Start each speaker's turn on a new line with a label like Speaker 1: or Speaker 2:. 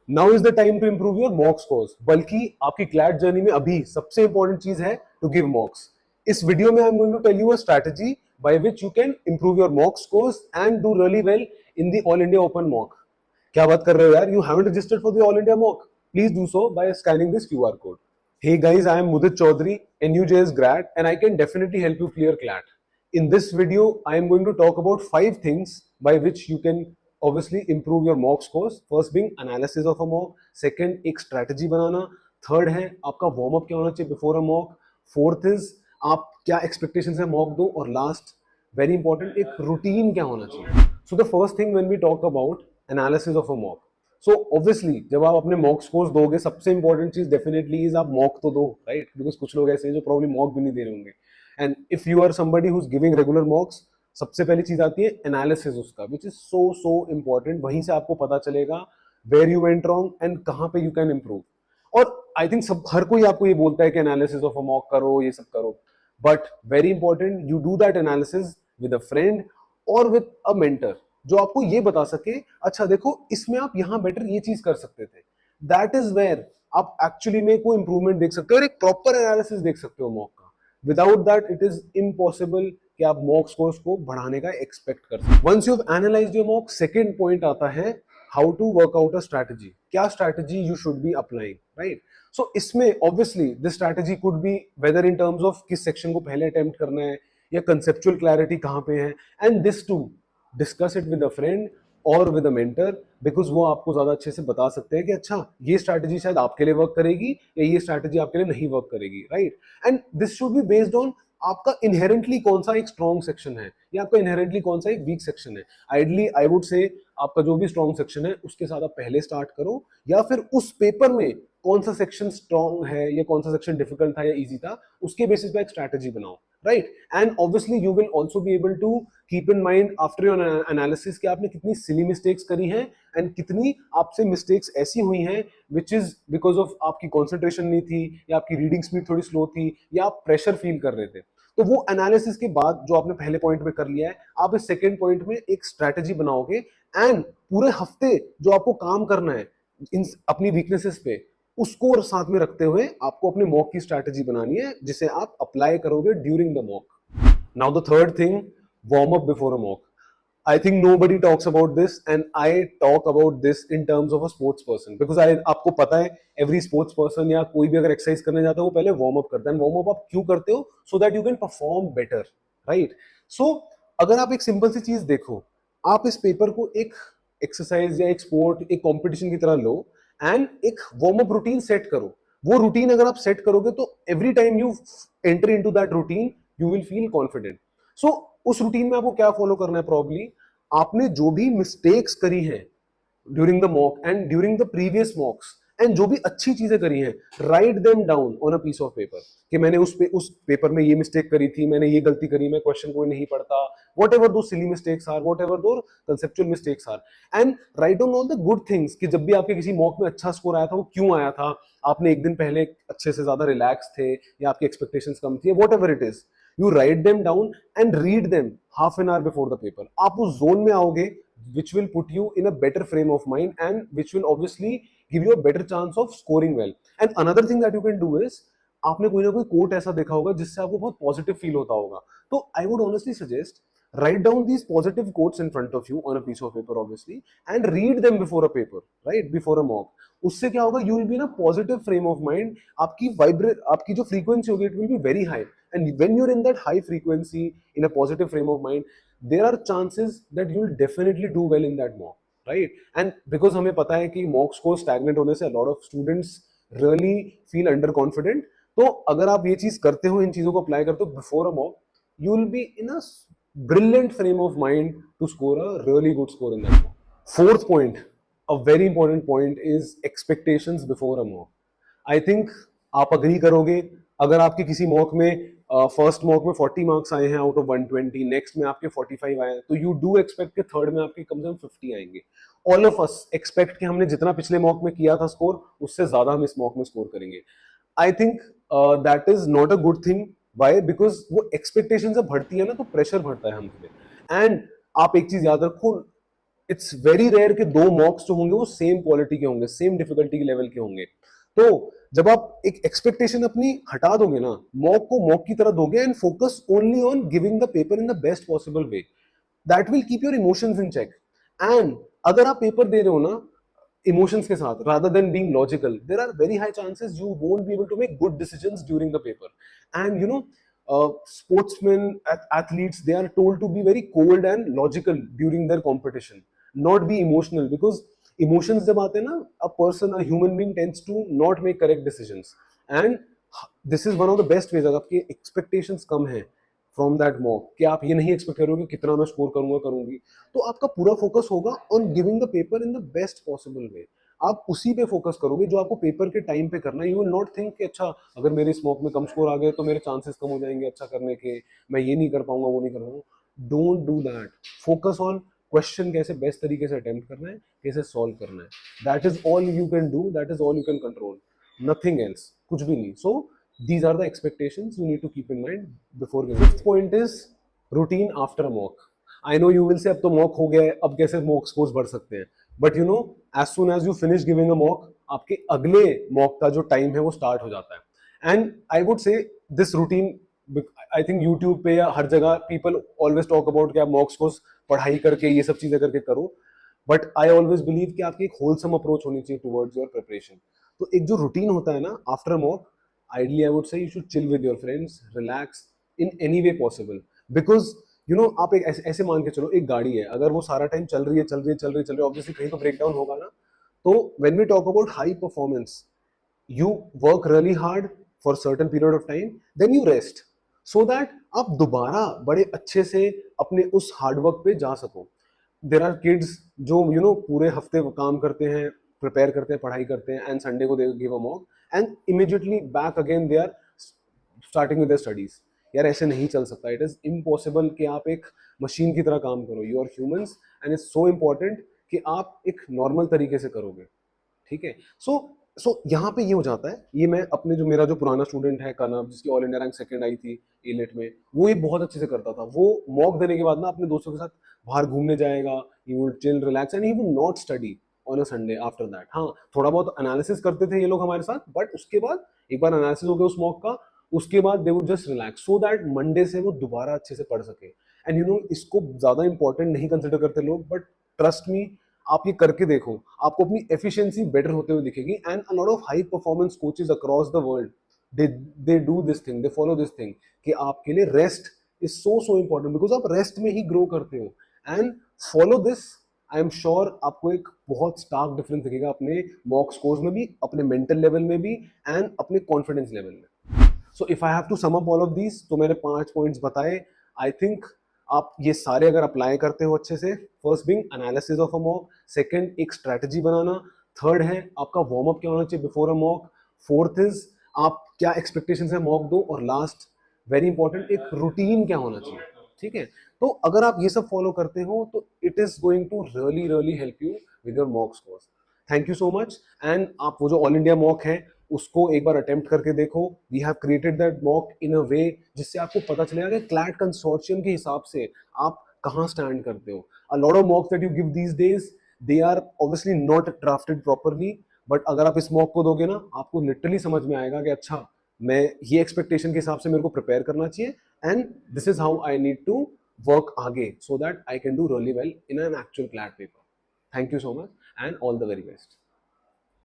Speaker 1: Now is the time to improve your mock scores. बल्कि आपकी CLAT journey में अभी सबसे इंपॉर्टेंट चीज है टू गिव मॉक्स। इस वीडियो में I am going to tell you a strategy by which you can improve your mock scores and do really well in the all India open mock. क्या बात कर रहे हो यार, you haven't registered for the all India mock? Please do so by scanning this QR code. Hey guys, I am Mudit Chaudhary, NUJS grad, and I can definitely help you clear CLAT. In this video, I am going to talk about 5 things by which you can obviously improve your mock scores. First being analysis of a mock, second एक strategy बनाना, third है आपका warm up क्या होना चाहिए before a mock, fourth is आप क्या expectations है mock दो, और last very important एक routine क्या होना चाहिए. So the first thing when we talk about analysis of a mock, so obviously जब आप अपने मॉक स्कोर्स दोगे, सबसे इंपॉर्टेंट चीज डेफिनेटली इज आप मॉक तो दो, राइट? बिकॉज कुछ लोग ऐसे हैं जो प्रॉब्लम मॉक भी नहीं दे रहे होंगे। And if you are somebody who is giving regular mocks, सबसे पहली चीज आती है एनालिसिस उसका, which is so so important. वहीं से आपको पता चलेगा where you went wrong and कहाँ पे यू कैन इम्प्रूव। और आई थिंक सब हर कोई आपको ये बोलता है कि एनालिसिस ऑफ अ मॉक करो, ये सब करो, but very important you do that analysis with a friend और विद अ मेंटर, जो आपको ये बता सके अच्छा देखो इसमें आप यहां बेटर ये चीज कर सकते थे। दैट इज वेयर आप एक्चुअली में कोई इंप्रूवमेंट देख सकते हो और एक प्रॉपर एनालिसिस देख सकते हो मॉक का। Without that it is impossible कि आप मॉक स्कोर्स को बढ़ाने का एक्सपेक्ट कर सकते। Once you have analysed your mock, second point आता है how to work out a strategy. क्या strategy you should be applying, right? So इसमें obviously this strategy could be whether in terms of किस section को पहले attempt करना है, या कंसेप्चुअल क्लैरिटी कहां पे है, and this to discuss it with a friend और विद अ मेंटर, बिकॉज वो आपको ज्यादा अच्छे से बता सकते हैं कि अच्छा ये स्ट्रैटेजी शायद आपके लिए वर्क करेगी या ये स्ट्रैटेजी आपके लिए नहीं वर्क करेगी, right? And this should be based on आपका इनहेरेंटली कौन सा एक स्ट्रॉन्ग सेक्शन है या आपका इनहेरेंटली कौन सा एक वीक सेक्शन है। आइडली आई वुड से आपका जो भी स्ट्रॉन्ग सेक्शन है उसके साथ आप पहले स्टार्ट करो, या फिर उस पेपर में कौन सा सेक्शन स्ट्रॉन्ग है या कौन सा सेक्शन डिफिकल्ट था या इजी था, उसके बेसिस पे एक स्ट्रैटेजी बनाओ, right? And obviously you will also be able to keep in mind after your analysis कि आपने कितनी सिली मिस्टेक्स करी हैं एंड कितनी आपसे मिस्टेक्स ऐसी हुई हैं विच इज बिकॉज ऑफ आपकी कॉन्सेंट्रेशन नहीं थी, या आपकी रीडिंग स्पीड थोड़ी स्लो थी, या आप प्रेशर फील कर रहे थे। तो वो एनालिसिस के बाद जो आपने पहले पॉइंट में कर लिया है, आप इस सेकेंड पॉइंट में एक स्ट्रैटेजी बनाओगे, एंड पूरे हफ्ते जो आपको काम करना है इन अपनी वीकनेसेस पे, उसको साथ में रखते हुए आपको अपने मॉक की स्ट्रैटेजी बनानी है जिसे आप अप्लाई करोगे during the mock. Now the third thing, warm up before a mock. I think nobody talks about this, and I talk about this in terms of a sports person because I आपको पता है every sports person या कोई भी अगर exercise करने जाता है वो पहले वार्म अप करता है। वार्म अप आप क्यों करते हो? So that you can perform better, right? So अगर आप एक सिंपल सी चीज देखो, आप इस पेपर को एक एक्सरसाइज या एक स्पोर्ट, एक कॉम्पिटिशन की तरह लो एंड एक वार्म अप रूटीन सेट करो। वो रूटीन अगर आप सेट करोगे तो every time you enter into that routine you will feel confident. So उस रूटीन में आपको क्या फॉलो करना है? प्रॉब्ली आपने जो भी मिस्टेक्स करी हैं during the mock and during the previous mocks, and जो भी अच्छी चीजें करी हैं, write them down on a piece of paper कि मैंने उस पेपर में ये मिस्टेक करी थी, मैंने ये गलती करी, मैं क्वेश्चन को नहीं पढ़ता, whatever those silly mistakes are, whatever those conceptual mistakes are, and write down all the good things कि जब भी आपके किसी मॉक में अच्छा स्कोर आया था वो क्यों आया था, आपने एक दिन पहले अच्छे से ज्यादा रिलैक्स थे या आपकी एक्सपेक्टेशंस कम थी, what ever it is, you right them down and read them half an hour before the paper. आप उस जोन में आओगे which will put you in a better frame of mind and which will obviously give you a better chance of scoring well. And another thing that you can do is आपने कोई ना कोई coat ऐसा देखा होगा जिससे आपको बहुत पॉजिटिव फील होता होगा, तो I would honestly suggest write down these positive quotes in front of you on a piece of paper obviously and read them before a paper, right, before a mock. उससे क्या होगा? you will be in a positive frame of mind, आपकी vibrate आपकी जो frequency होगी it will be very high, and when you're in that high frequency in a positive frame of mind there are chances that you will definitely do well in that mock, right? And because हमें पता है कि mock score stagnant होने से a lot of students really feel underconfident, तो अगर आप ये चीज करते हो, इन चीजों को अप्लाई करते हो before a mock, you will be in a brilliant frame of mind to score a really good score in that mock. Fourth point, a very important point is expectations before a mock. I think आप agree करोगे, अगर आपके किसी mock में first mock में 40 marks आए हैं out of 120, next में आपके 45 आए हैं, तो यू डू एक्सपेक्ट कि थर्ड में आपके कम से कम 50 आएंगे। ऑल ऑफ अस एक्सपेक्ट कि हमने जितना पिछले मॉक में किया था स्कोर, उससे ज्यादा हम इस मॉक में स्कोर करेंगे। I think that is not a good thing. Why? Because वो एक्सपेक्टेशन जब बढ़ती है ना तो प्रेशर बढ़ता है हम पे। एंड आप एक चीज याद रखो, इट्स वेरी रेयर कि दो मॉक्स जो होंगे वो सेम क्वालिटी के होंगे, सेम डिफिकल्टी के लेवल के होंगे। तो जब आप एक एक्सपेक्टेशन अपनी हटा दोगे ना, मॉक को मॉक की तरह दोगे and focus only on giving the paper in the best possible way, that will keep your emotions in check. And अगर आप पेपर दे रहे हो ना इमोशंस के साथ rather than being logical, there are very high chances you won't be able to make good decisions during the paper. And you know, sportsmen, athletes, they are told to be very cold and logical during their competition, not be emotional, because emotions जब आते हैं ना, a person, a human being tends to not make correct decisions. And this is one of the best ways, अगर आपकी expectations कम है from that mock, कि आप ये नहीं एक्सपेक्ट करोगे कितना मैं स्कोर करूंगा करूंगी, तो आपका पूरा फोकस होगा on giving the paper in the best possible वे। आप उसी पे फोकस करोगे जो आपको पेपर के टाइम पे करना है। यू विल नॉट थिंक कि अच्छा अगर मेरे स्मोक में कम स्कोर आ गए तो मेरे चांसेस कम हो जाएंगे अच्छा करने के, मैं ये नहीं कर पाऊंगा वो नहीं कर पाऊंगा। Don't do that. Focus on question कैसे बेस्ट तरीके से अटेम्प्ट करना है, कैसे सॉल्व करना है। That is all you can do, that is all you can control, nothing else, कुछ भी नहीं। सो these are the expectations you need to keep in mind before giving. Fifth point is routine after a mock. I know you will say अब तो mock हो गया है, अब कैसे mock scores बढ़ सकते हैं, but you know as soon as you finish giving a mock, आपके अगले mock का जो time है वो start हो जाता है। And I would say this routine, I think YouTube पे या हर जगह people always talk about कि आप mock scores पढ़ाई करके ये सब चीजें करके करो, but I always believe कि आपकी एक wholesome approach होनी चाहिए towards your preparation। तो एक जो routine होता है ना after a mock, ideally I would say you should chill with your friends, relax in any way possible, because you know आप एक ऐसे मान के चलो, एक गाड़ी है अगर वो सारा टाइम चल रही है ऑब्वियसली कहीं तो ब्रेक डाउन होगा ना। तो when we talk about high performance, you work really hard for certain period of time, then you rest so that आप दोबारा बड़े अच्छे से अपने उस हार्ड वर्क पे जा सको। देर आर किड्स जो पूरे हफ्ते काम करते हैं, प्रिपेयर करते हैं, पढ़ाई करते हैं, एंड संडे को they give a mock and immediately back again they are starting with their studies. यार ऐसे नहीं चल सकता, इट इज इम्पॉसिबल कि आप एक मशीन की तरह काम करो। You are humans and it's so important कि आप एक नॉर्मल तरीके से करोगे, ठीक है। सो यहाँ पे ये हो जाता है, ये मैं अपने जो मेरा जो पुराना स्टूडेंट है कनव, जिसकी ऑल इंडिया रैंक सेकंड आई थी एलिट में, वो ये बहुत अच्छे से करता था। वो मॉक देने के बाद ना अपने दोस्तों के साथ बाहर घूमने जाएगा, he would chill relax and he would not study on a Sunday after that. हाँ, थोड़ा बहुत एनालिसिस करते थे ये लोग हमारे साथ, बट उसके बाद एक बार एनालिसिस हो गया उस मॉक का, उसके बाद they would just relax so that Monday से वो दोबारा अच्छे से पढ़ सके। एंड इसको ज्यादा इंपॉर्टेंट नहीं कंसिडर करते लोग, बट ट्रस्ट मी, आप ये करके देखो, आपको अपनी एफिशिएंसी बेटर होते हुए दिखेगी। And a lot of high performance coaches across the world, they do this thing, they follow this thing, कि आपके लिए rest is so important, because आप रेस्ट में ही ग्रो करते हो। And follow this, I am sure आपको एक बहुत स्टार्क डिफरेंस दिखेगा अपने मॉक स्कोर्स में भी, अपने मेंटल लेवल में भी, एंड अपने कॉन्फिडेंस लेवल में। So if I have to sum up all of these, तो मैंने 5 पॉइंट्स बताए। आई थिंक आप ये सारे अगर अप्लाई करते हो अच्छे से, first being analysis of a mock, second एक स्ट्रेटजी बनाना, थर्ड है आपका वार्म अप क्या होना चाहिए before a mock, fourth is आप क्या एक्सपेक्टेशंस है मॉक दो, और लास्ट वेरी इंपॉर्टेंट एक रूटीन क्या होना चाहिए, ठीक है। तो अगर आप ये सब फॉलो करते हो तो it is going to really help you with your mock scores. Thank you so much. And आप वो जो ऑल इंडिया मॉक है उसको एक बार अटेम्प्ट करके देखो। We have created that mock in a way जिससे आपको पता चलेगा कि क्लैट कंसोर्शियम के हिसाब से आप कहाँ स्टैंड करते हो। A lot of mocks that you give these days, they are obviously not drafted properly, but अगर आप इस मॉक को दोगे ना, आपको लिटरली समझ में आएगा कि अच्छा मैं ये एक्सपेक्टेशन के हिसाब से मेरे को प्रिपेयर करना चाहिए, and this is how I need to work आगे so that I can do really well in an actual CLAT paper. Thank you so much and all the very best.